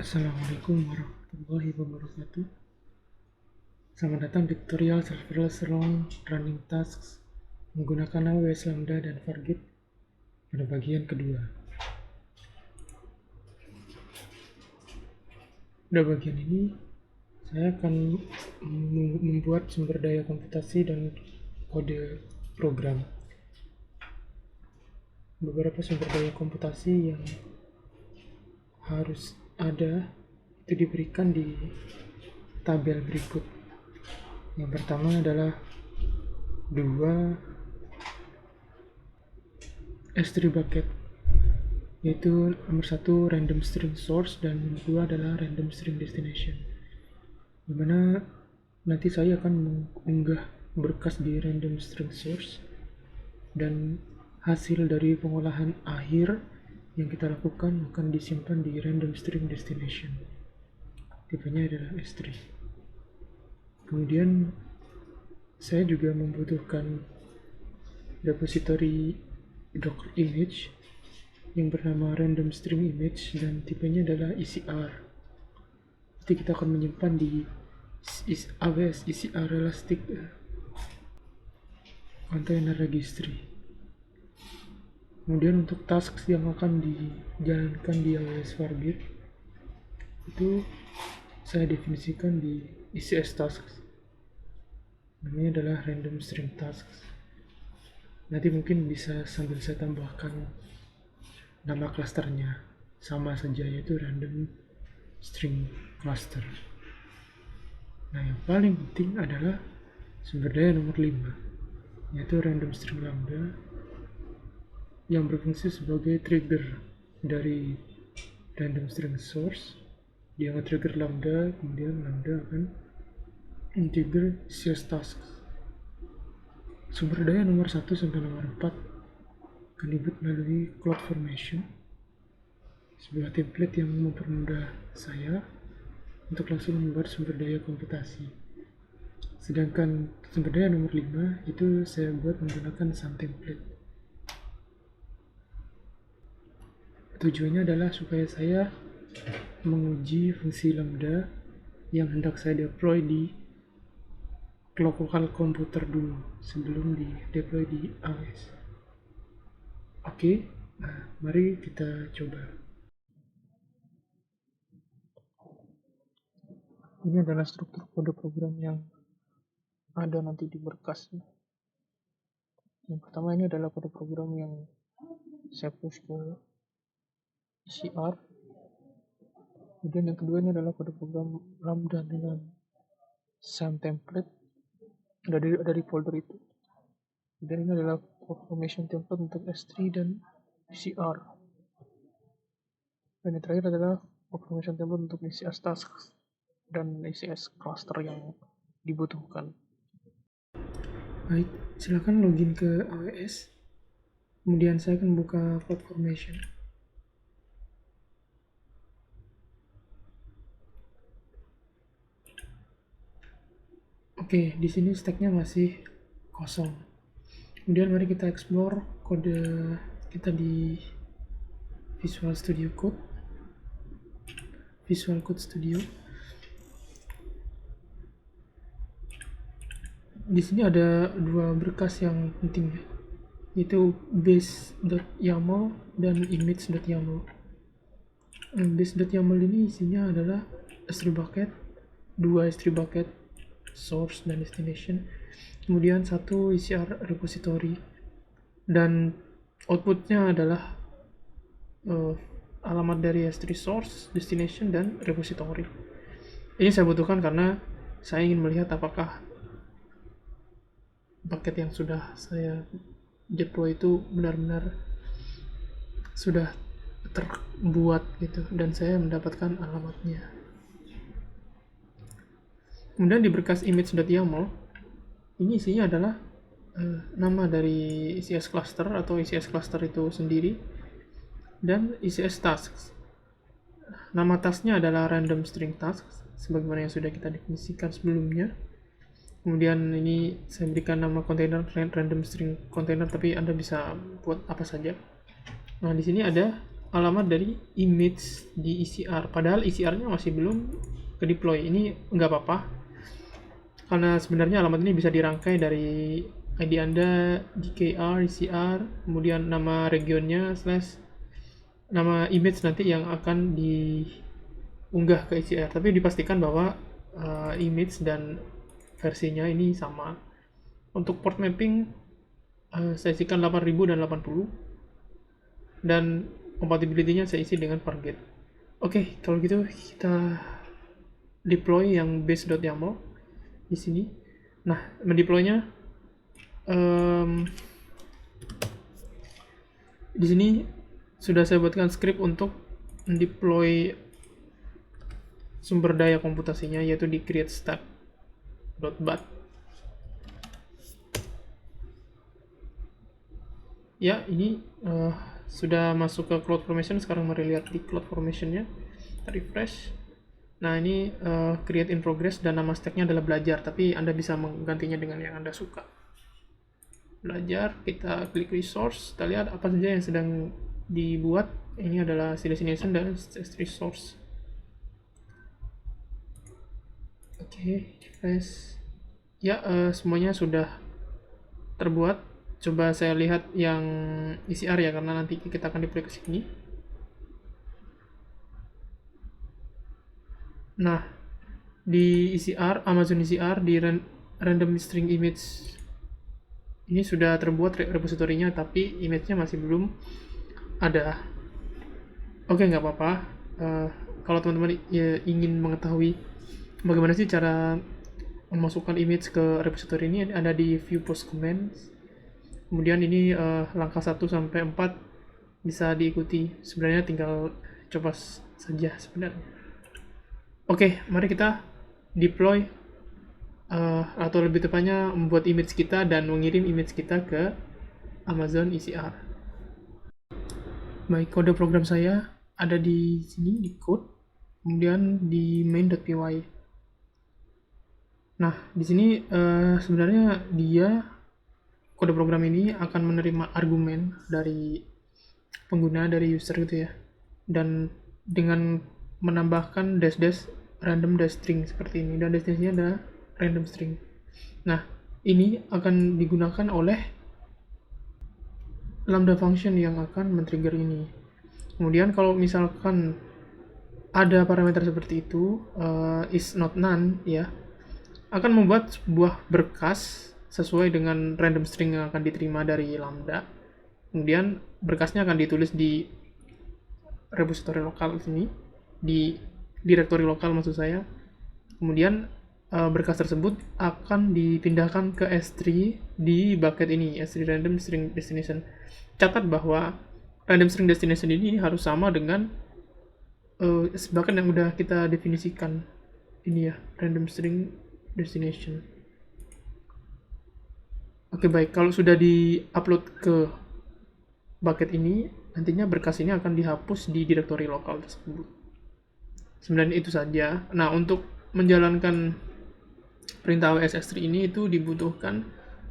Assalamualaikum warahmatullahi wabarakatuh. Selamat datang di tutorial serverless long running tasks menggunakan AWS Lambda dan Fargate pada bagian kedua. Pada bagian ini, saya akan membuat sumber daya komputasi dan kode program. Beberapa sumber daya komputasi yang harus ada itu diberikan di tabel berikut. Yang pertama adalah 2 S3 bucket, yaitu nomor 1 random string source dan nomor 2 adalah random string destination, dimana nanti saya akan mengunggah berkas di random string source dan hasil dari pengolahan akhir yang kita lakukan akan disimpan di random string destination, tipenya adalah S3. Kemudian saya juga membutuhkan repository Docker image yang bernama random string image dan tipenya adalah ECR. Jadi kita akan menyimpan di AWS ECR Elastic Container Registry. Kemudian untuk tasks yang akan dijalankan di AWS Fargate itu saya definisikan di ECS tasks. Namanya adalah random string tasks. Nanti mungkin bisa sambil saya tambahkan nama klasternya, sama saja, yaitu random string cluster. Nah, yang paling penting adalah sumber daya nomor 5, yaitu random string lambda yang berfungsi sebagai trigger dari random string source. Dia nge-trigger lambda, kemudian lambda akan trigger ECS tasks. Sumber daya nomor 1 sampai nomor 4 akan dibuat melalui CloudFormation, sebuah template yang mempermudah saya untuk langsung membuat sumber daya komputasi. Sedangkan sumber daya nomor 5 itu saya buat menggunakan Sun template. Tujuannya adalah supaya saya menguji fungsi lambda yang hendak saya deploy di lokal komputer dulu sebelum di deploy di AWS. Oke, nah mari kita coba. Ini adalah struktur kode program yang ada nanti di berkasnya. Yang pertama ini adalah kode program yang saya push ke ECR. Kemudian yang kedua ini adalah kode program lambda dengan Sun template dari folder itu. Dan ini adalah confirmation template untuk S3 dan ECR. Dan yang terakhir adalah confirmation template untuk ECS tasks dan ECS cluster yang dibutuhkan. Baik, silakan login ke AWS. Kemudian saya akan buka CloudFormation. Oke, di sini stacknya masih kosong. Kemudian mari kita explore kode kita di Visual Studio Code. Visual Code Studio. Di sini ada dua berkas yang penting, yaitu base.yaml dan image.yaml. Base.yaml ini isinya adalah S3 bucket, 2 S3 bucket source dan destination, kemudian 1 ECR repository, dan outputnya adalah alamat dari S3 source, destination, dan repository. Ini saya butuhkan karena saya ingin melihat apakah paket yang sudah saya deploy itu benar-benar sudah terbuat gitu, dan saya mendapatkan alamatnya. Kemudian di berkas image.yaml ini isinya adalah nama dari ECS cluster atau ECS cluster itu sendiri dan ECS tasks. Nama tasknya adalah random string tasks sebagaimana yang sudah kita definisikan sebelumnya. Kemudian ini saya berikan nama kontainer random string container, tapi Anda bisa buat apa saja. Nah, di sini ada alamat dari image di ECR, padahal ECR-nya masih belum ke deploy. Ini nggak apa-apa, karena sebenarnya alamat ini bisa dirangkai dari ID Anda, DKR, ECR, kemudian nama regionnya, slash nama image nanti yang akan diunggah ke ECR. Tapi dipastikan bahwa image dan versinya ini sama. Untuk port mapping, saya isikan 8000 dan 80, dan compatibility-nya saya isi dengan Fargate. Oke, kalau gitu kita deploy yang base.yaml di sini. Nah, mendeploynya di sini sudah saya buatkan script untuk mendeploy sumber daya komputasinya, yaitu di create step.bat. Ya, ini sudah masuk ke CloudFormation. Sekarang mari lihat di CloudFormation-nya. Refresh. Nah, ini create in progress dan nama stack-nya adalah belajar, tapi Anda bisa menggantinya dengan yang Anda suka. Belajar, kita klik resource, kita lihat apa saja yang sedang dibuat. Ini adalah destination dan resource. Oke, refresh. Ya, semuanya sudah terbuat. Coba saya lihat yang ECR ya, karena nanti kita akan deploy ke sini. Nah, di ECR, Amazon ECR, di random string image ini sudah terbuat repositorinya, tapi image-nya masih belum ada. Oke, nggak apa-apa. Kalau teman-teman ya, ingin mengetahui bagaimana sih cara memasukkan image ke repository ini, ada di view post commands. Kemudian ini langkah 1 sampai 4 bisa diikuti. Sebenarnya tinggal coba saja sebenarnya. Oke, mari kita deploy atau lebih tepatnya membuat image kita dan mengirim image kita ke Amazon ECR. Baik, kode program saya ada di sini di code, kemudian di main.py. Nah, di sini sebenarnya kode program ini akan menerima argumen dari pengguna, dari user gitu ya, dan dengan menambahkan dash random dash string seperti ini, dan destinasinya ada random string. Nah, ini akan digunakan oleh lambda function yang akan men-trigger ini. Kemudian kalau misalkan ada parameter seperti itu, is not none ya, akan membuat sebuah berkas sesuai dengan random string yang akan diterima dari lambda. Kemudian berkasnya akan ditulis di repository lokal sini, di directory lokal maksud saya. Kemudian berkas tersebut akan dipindahkan ke S3 di bucket ini, S3 random string destination. Catat bahwa random string destination ini harus sama dengan bucket yang udah kita definisikan ini ya, random string destination. Oke, baik, kalau sudah di-upload ke bucket ini, nantinya berkas ini akan dihapus di directory lokal tersebut. Sebenarnya itu saja. Nah, untuk menjalankan perintah AWS S3 ini itu dibutuhkan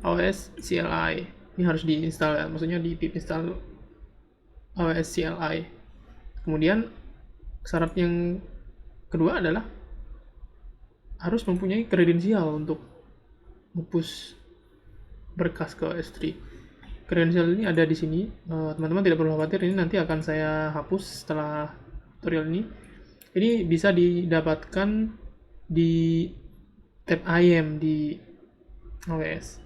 AWS CLI. Ini harus diinstal ya, maksudnya di pip install AWS CLI. Kemudian syarat yang kedua adalah harus mempunyai kredensial untuk nge-push berkas ke S3. Kredensial ini ada di sini. Teman-teman tidak perlu khawatir, ini nanti akan saya hapus setelah tutorial ini. Ini bisa didapatkan di tab IAM di AWS.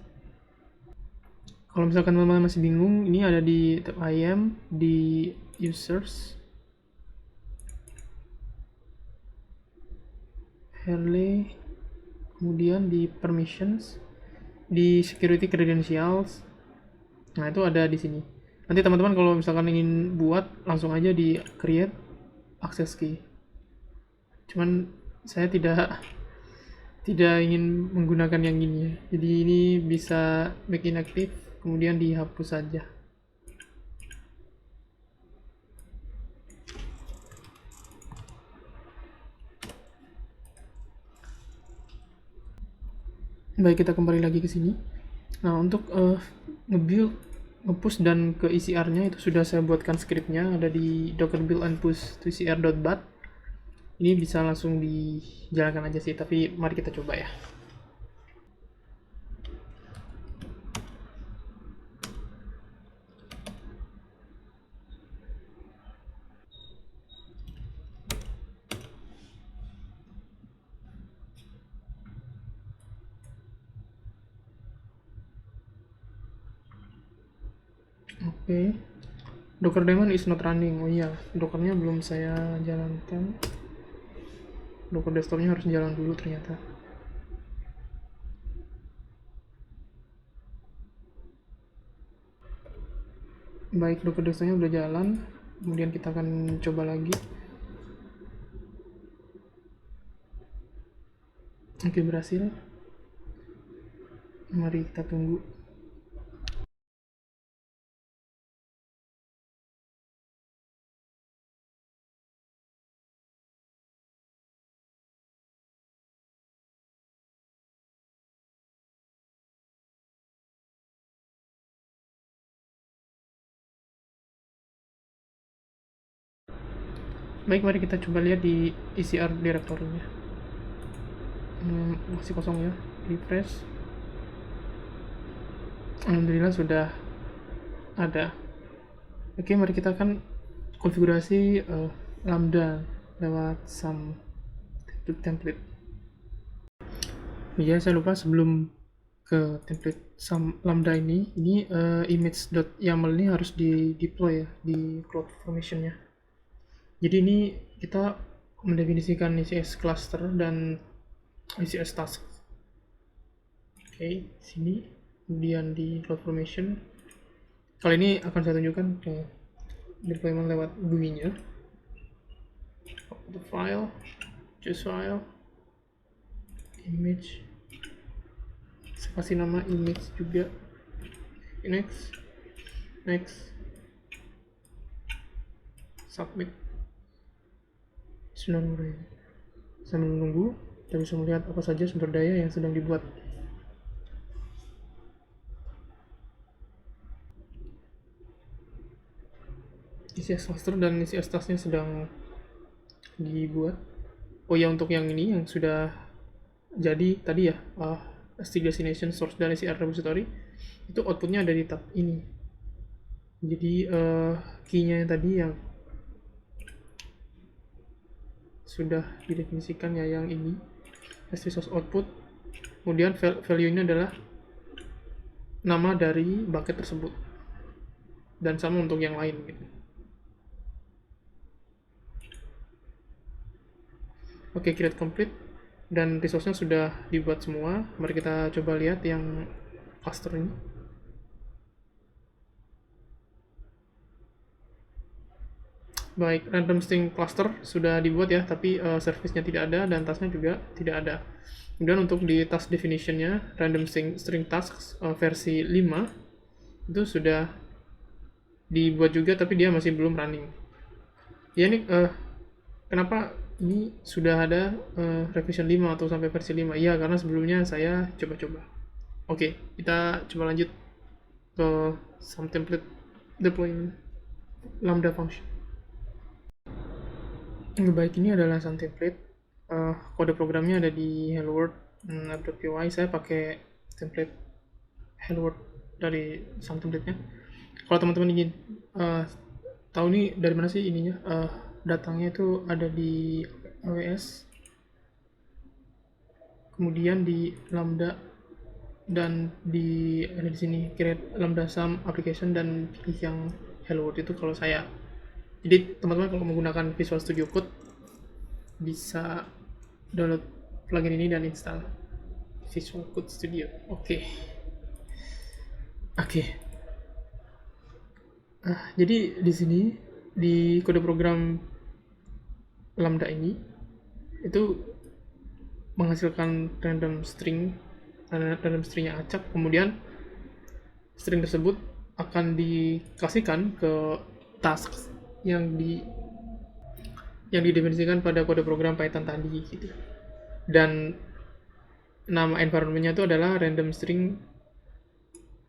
Kalau misalkan teman-teman masih bingung, ini ada di tab IAM di users, Harley, kemudian di permissions, di security credentials. Nah, itu ada di sini. Nanti teman-teman kalau misalkan ingin buat, langsung aja di create access key. Cuman saya tidak ingin menggunakan yang ini ya. Jadi ini bisa make inactive, kemudian dihapus saja. Baik, kita kembali lagi ke sini. Nah, untuk nge-build nge-push dan ke ECR-nya itu sudah saya buatkan scriptnya, ada di docker build and push to ECR.bat. Ini bisa langsung dijalankan aja sih, tapi mari kita coba ya. Oke. Docker daemon is not running. Oh iya, dockernya belum saya jalankan. Docker desktopnya harus jalan dulu ternyata. Baik, docker desktopnya udah jalan. Kemudian kita akan coba lagi. Oke, berhasil. Mari kita tunggu. Baik, mari kita coba lihat di ECR direktorinya. Masih kosong ya. Refresh. Alhamdulillah sudah ada. Oke, mari kita akan konfigurasi lambda lewat some template. Ya, saya lupa sebelum ke template some lambda ini image.yaml ini harus di deploy ya di CloudFormation-nya. Jadi ini kita mendefinisikan ECS cluster dan ECS task. Oke, sini kemudian di CloudFormation. Kali ini akan saya tunjukkan ke deployment lewat GUI-nya. The file, choose file, image. Saya kasih nama image juga. Next, submit. Sudah mulai. Sambil menunggu, kita bisa melihat apa saja sumber daya yang sedang dibuat. ECS cluster dan ECS tasknya sedang dibuat. Oh ya, untuk yang ini yang sudah jadi tadi ya, S3 destination source dan ECR repository itu outputnya ada di tab ini. Jadi key-nya yang tadi yang sudah didefinisikan ya, yang ini S3 source output, kemudian value-nya adalah nama dari bucket tersebut, dan sama untuk yang lain gitu. Oke, create complete dan resource-nya sudah dibuat semua. Mari kita coba lihat yang cluster ini. Baik, random string cluster sudah dibuat ya, tapi service-nya tidak ada dan task-nya juga tidak ada. Kemudian untuk di task definition-nya, random string tasks versi 5 itu sudah dibuat juga, tapi dia masih belum running. Ya, ini kenapa ini sudah ada revision 5 atau sampai versi 5? Iya, karena sebelumnya saya coba-coba. Oke, kita coba lanjut ke some template deployment lambda function. Baik, ini adalah some template. Kode programnya ada di hello world app.py. Saya pakai template hello world dari some template-nya. Kalau teman-teman ingin tahu nih dari mana sih ininya, datangnya itu ada di AWS, kemudian di lambda, dan ada di sini create lambda sum application dan pilih yang hello world itu kalau saya. Jadi teman-teman kalau menggunakan Visual Studio Code bisa download plugin ini dan install Visual Code Studio. Oke. Jadi di sini di kode program lambda ini itu menghasilkan random string yang acak, kemudian string tersebut akan dikasihkan ke task yang didefinisikan pada kode program Python tadi gitu. Dan nama environment-nya itu adalah random string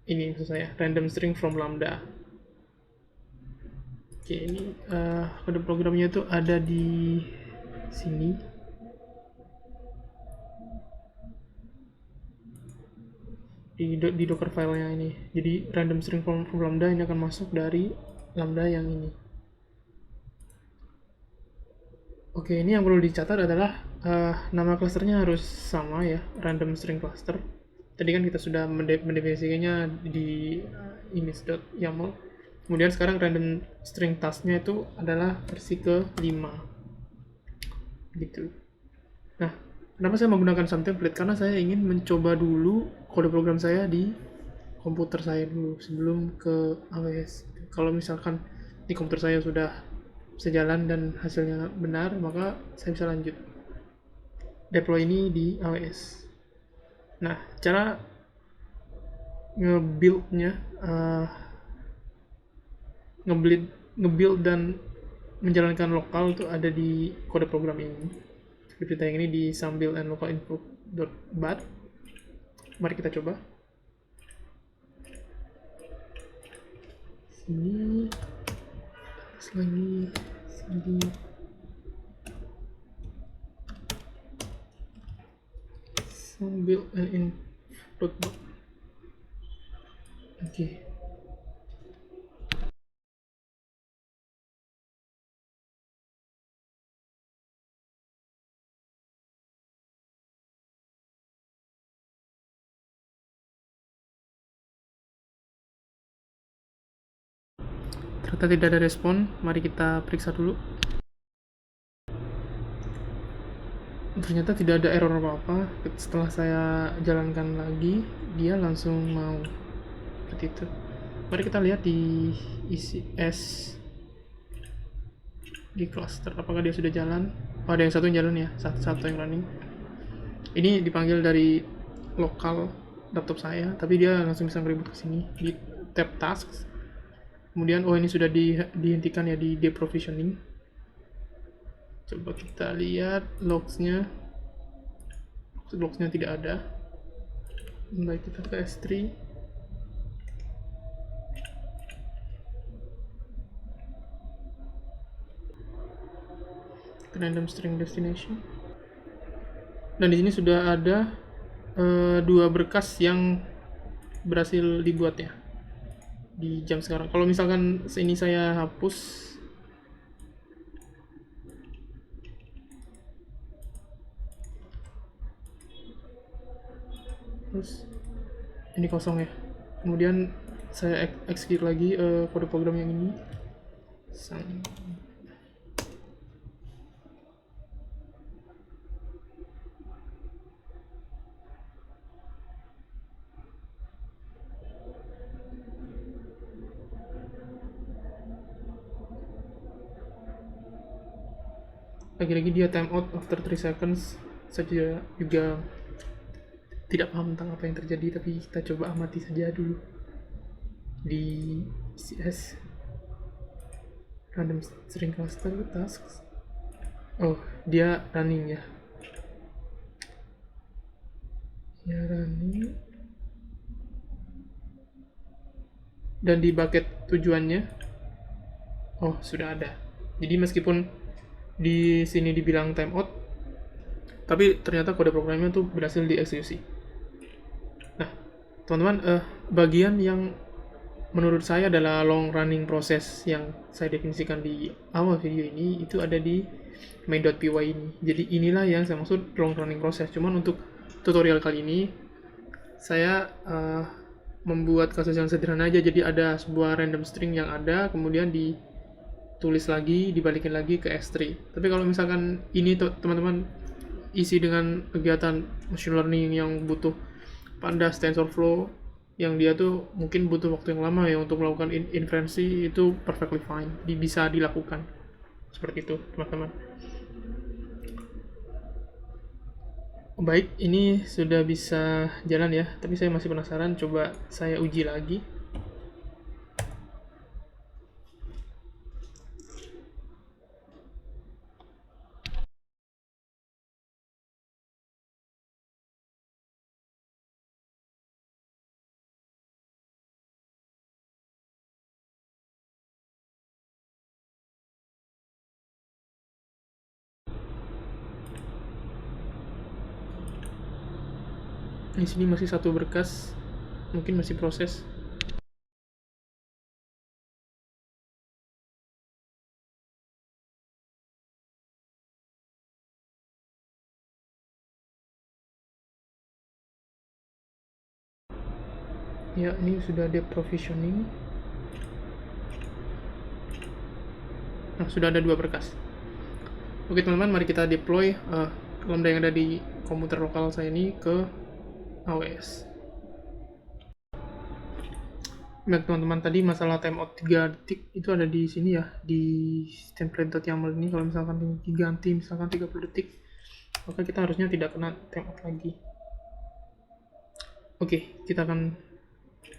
ini maksud saya random string from lambda. Oke, ini kode programnya itu ada di sini. Di docker filenya ini. Jadi random string from lambda ini akan masuk dari lambda yang ini. Oke, ini yang perlu dicatat adalah nama klasternya harus sama ya, random string cluster. Tadi kan kita sudah mendefinisikannya di image.yaml. Kemudian sekarang random string tasknya itu adalah versi ke-5. Gitu. Nah, kenapa saya menggunakan some template? Karena saya ingin mencoba dulu kode program saya di komputer saya dulu sebelum ke AWS. Kalau misalkan di komputer saya sudah sejalan dan hasilnya benar, maka saya bisa lanjut deploy ini di AWS. Nah, cara nge-build-nya, nge-build dan menjalankan lokal itu ada di kode program ini. Script yang ini di sambil and local info.bat. Mari kita coba. Sini, lagi, sini. Sambil and info.bat. Oke. Ternyata tidak ada respon, mari kita periksa dulu. Ternyata tidak ada error apa-apa. Setelah saya jalankan lagi, dia langsung mau seperti itu. Mari kita lihat di ECS di cluster, apakah dia sudah jalan. Oh, ada yang satu yang jalan ya, satu yang running. Ini dipanggil dari lokal laptop saya, tapi dia langsung bisa ngeribut ke sini di tab tasks. Kemudian ini sudah dihentikan ya di deprovisioning. Coba kita lihat logsnya. Logsnya tidak ada. Baik, kita ke S3. Random string destination. Dan di sini sudah ada 2 berkas yang berhasil dibuat ya di jam sekarang. Kalau misalkan ini saya hapus, terus ini kosong ya. Kemudian saya execute lagi kode program yang ini. Lagi-lagi dia time out after 3 seconds. Saya juga tidak paham tentang apa yang terjadi, tapi kita coba amati saja dulu di CS random string cluster tasks. Oh, dia running ya. Ya, running. Dan di bucket tujuannya, oh sudah ada. Jadi meskipun di sini dibilang timeout, tapi ternyata kode programnya tuh berhasil dieksekusi. Nah, teman-teman, bagian yang menurut saya adalah long running proses yang saya definisikan di awal video ini itu ada di main.py ini. Jadi inilah yang saya maksud long running proses. Cuman untuk tutorial kali ini saya membuat kasus yang sederhana aja. Jadi ada sebuah random string yang ada, kemudian ditulis lagi, dibalikin lagi ke S3. Tapi kalau misalkan ini teman-teman isi dengan kegiatan machine learning yang butuh Pandas, TensorFlow, yang dia tuh mungkin butuh waktu yang lama ya untuk melakukan inferensi, itu perfectly fine, bisa dilakukan seperti itu teman-teman. Baik, ini sudah bisa jalan ya, tapi saya masih penasaran, coba saya uji lagi. Di sini masih satu berkas, mungkin masih proses. Ya, ini sudah ada provisioning. Nah, sudah ada 2 berkas. Oke teman-teman, mari kita deploy Lambda yang ada di komputer lokal saya ini ke AWS. Baik teman-teman, tadi masalah timeout 3 detik itu ada di sini ya, di template.yaml ini. Kalau misalkan diganti misalkan 30 detik, maka kita harusnya tidak kena timeout lagi. Oke, kita akan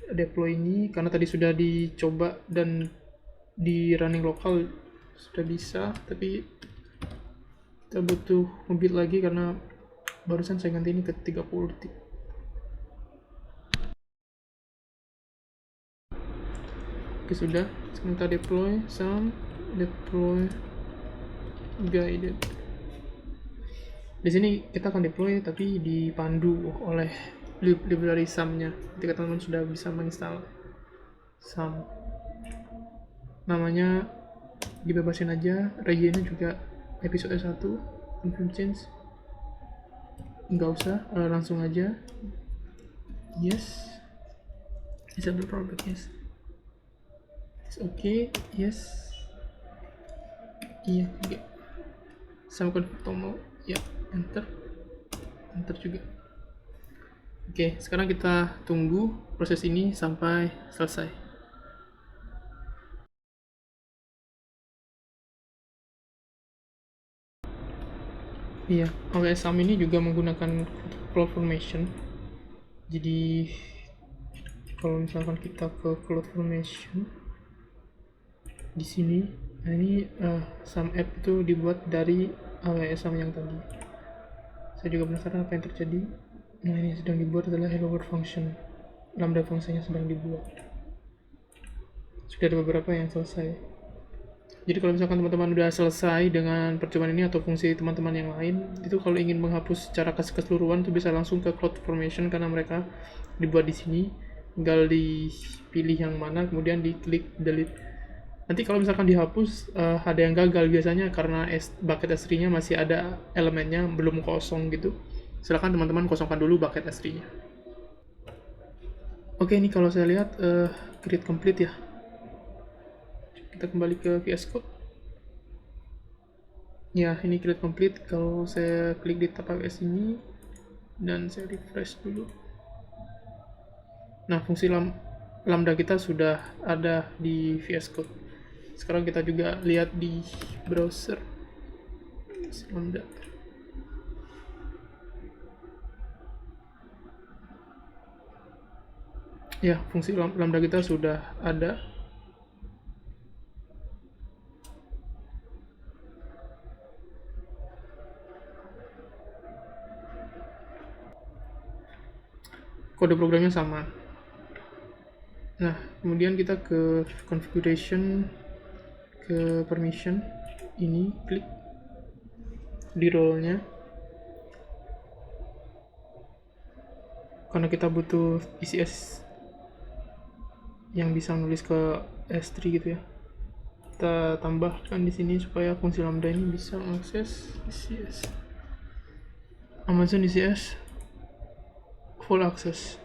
deploy ini karena tadi sudah dicoba dan di running lokal sudah bisa, tapi kita butuh nge-build lagi karena barusan saya ganti ini ke 30 detik. Oke, sudah. Sekarang kita deploy deploy guided. Di sini kita akan deploy tapi dipandu oleh library SAM-nya. Ketika teman-teman sudah bisa menginstal SAM, namanya dibebasin aja. Regionnya juga episode 1 confirm change, nggak usah, langsung aja yes, disable rollback, yes, it's okay, yes, iya juga, sama confirm tombol ya, enter juga. Oke, sekarang kita tunggu proses ini sampai selesai. Iya, AWS SAM ini juga menggunakan CloudFormation. Jadi kalau misalkan kita ke CloudFormation di sini, nah ini SAM app itu dibuat dari AWS SAM yang tadi. Saya juga penasaran apa yang terjadi. Nah, ini sedang dibuat adalah hello world function. Lambda fungsinya sedang dibuat. Sudah ada beberapa yang selesai. Jadi kalau misalkan teman-teman udah selesai dengan percobaan ini atau fungsi teman-teman yang lain, itu kalau ingin menghapus secara keseluruhan itu bisa langsung ke CloudFormation karena mereka dibuat di sini. Tinggal dipilih yang mana, kemudian diklik delete. Nanti kalau misalkan dihapus, ada yang gagal biasanya karena bucket S3-nya masih ada elemennya belum kosong gitu. Silahkan teman-teman kosongkan dulu bucket S3-nya. Oke, ini kalau saya lihat create complete ya. Kita kembali ke VS Code. Ya, ini create complete. Kalau saya klik di tab AWS ini dan saya refresh dulu. Nah, fungsi lambda kita sudah ada di VS Code. Sekarang kita juga lihat di browser lambda. Ya, fungsi lambda kita sudah ada. Kode programnya sama. Nah, kemudian kita ke configuration, ke permission, ini klik di role-nya. Karena kita butuh ECS yang bisa nulis ke S3 gitu ya. Kita tambahkan di sini supaya fungsi lambda ini bisa mengakses ECS. Amazon ECS full access,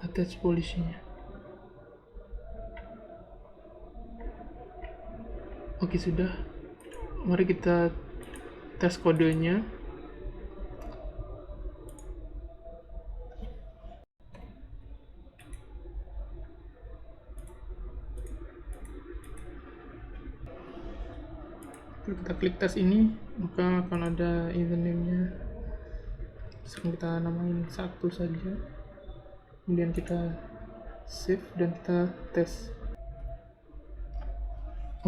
attach policy-nya. Oke, sudah. Mari kita tes kodenya. Kalau kita klik tes ini, maka akan ada event name-nya. Sekarang kita namain 1 saja. Kemudian kita save dan kita tes.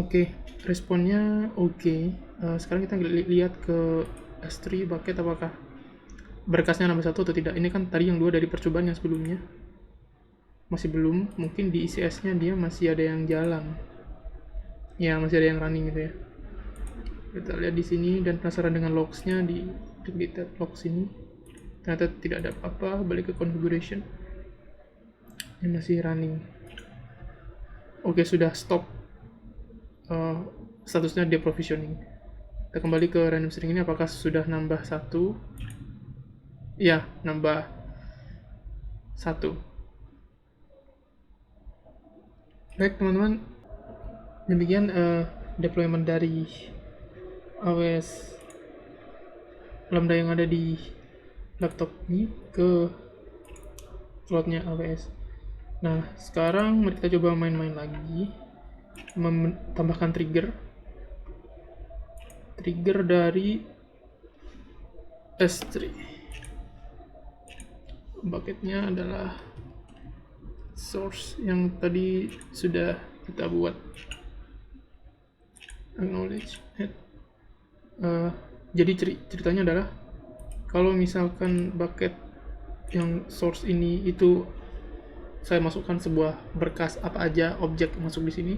Oke, responnya oke. Sekarang kita lihat ke S3 bucket apakah berkasnya nambah 1 atau tidak. Ini kan tadi yang 2 dari percobaan yang sebelumnya. Masih belum, mungkin di ECS-nya dia masih ada yang jalan. Ya, masih ada yang running gitu ya. Kita lihat di sini dan penasaran dengan logs-nya, di tab logs ini. ternyata tidak ada apa-apa. Balik ke configuration, ini masih running. Oke, sudah stop. Statusnya deprovisioning. Kita kembali ke random string ini, apakah sudah nambah 1? Ya, nambah 1. Baik teman-teman, demikian deployment dari AWS Lambda yang ada di laptop ini ke cloudnya AWS. Nah, sekarang mari kita coba main-main lagi, tambahkan trigger dari S3. Bucketnya adalah source yang tadi sudah kita buat. Acknowledge. Jadi ceritanya adalah kalau misalkan bucket yang source ini itu saya masukkan sebuah berkas apa aja, objek masuk di sini,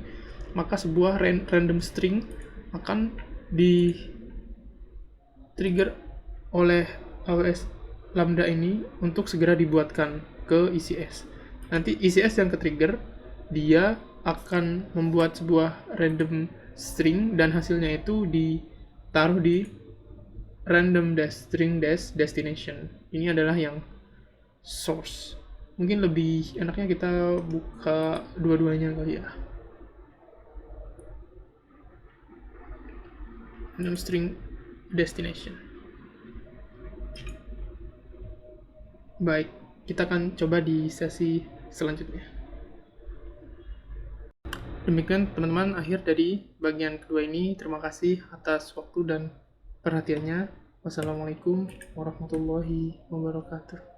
maka sebuah random string akan di trigger oleh AWS Lambda ini untuk segera dibuatkan ke ECS. Nanti ECS yang ke-trigger, dia akan membuat sebuah random string dan hasilnya itu ditaruh di random string destination. Ini adalah yang source. Mungkin lebih enaknya kita buka dua-duanya kali ya. Random string destination. Baik, kita akan coba di sesi selanjutnya. Demikian teman-teman, akhir dari bagian kedua ini. Terima kasih atas waktu dan perhatiannya. Wassalamualaikum warahmatullahi wabarakatuh.